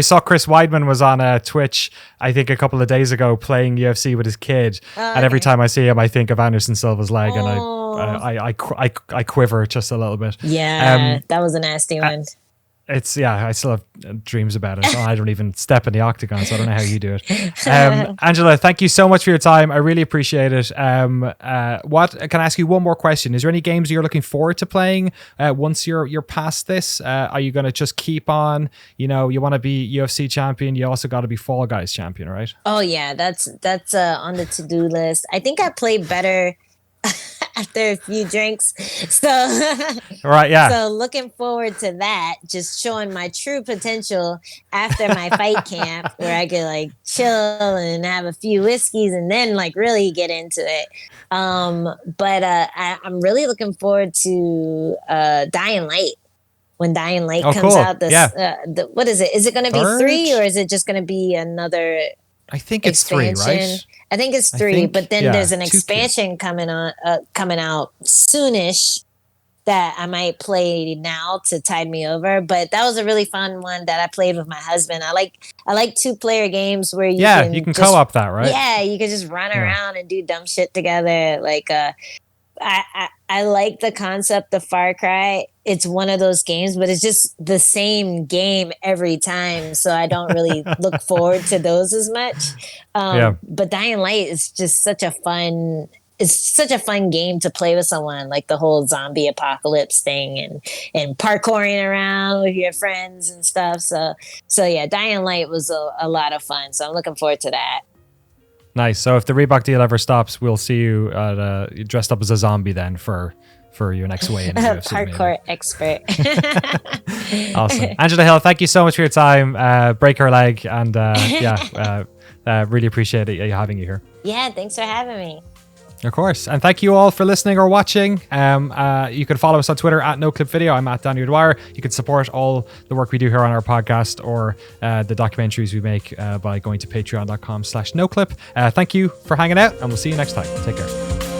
A: saw Chris Weidman was on Twitch, I think a couple of days ago, playing UFC with his kid, and every time I see him, I think of Anderson Silva's leg, and I quiver just a little bit.
B: Yeah, that was a nasty one.
A: I still have dreams about it. I don't even step in the octagon, so I don't know how you do it. Angela, thank you so much for your time. I really appreciate it. Can I ask you one more question? Is there any games you're looking forward to playing once you're past this? Are you going to just keep on? You want to be UFC champion. You also got to be Fall Guys champion, right?
B: Oh yeah, that's on the to-do list. I think I play better. after a few drinks. So,
A: Right, yeah.
B: So looking forward to that, just showing my true potential after my fight camp, where I could like chill and have a few whiskeys and then like really get into it. I'm really looking forward to Dying Light. When Dying Light comes
A: cool.
B: out,
A: Yeah.
B: What is it? Is it going to be 3 or is it just going to be another?
A: I think it's
B: expansion?
A: 3, right?
B: I think it's 3, but then there's an expansion coming out soonish that I might play now to tide me over. But that was a really fun one that I played with my husband. I like 2-player games where you can
A: co-op that, right?
B: Yeah, you can just run around and do dumb shit together. Like I like the concept of Far Cry. It's one of those games, but it's just the same game every time. So I don't really look forward to those as much. But Dying Light is just such a fun game to play with someone, like the whole zombie apocalypse thing and parkouring around with your friends and stuff. So yeah, Dying Light was a lot of fun. So I'm looking forward to that.
A: Nice. So if the Reebok deal ever stops, we'll see you dressed up as a zombie then for your next weigh in UFC.
B: Parkour expert.
A: Awesome. Angela Hill, thank you so much for your time. Break her leg, and really appreciate it having you here.
B: Yeah, thanks for having me.
A: Of course. And thank you all for listening or watching. You can follow us on Twitter at NoClipVideo. I'm at Danny Dwyer. You can support all the work we do here on our podcast or the documentaries we make by going to patreon.com/NoClip. Thank you for hanging out, and we'll see you next time. Take care.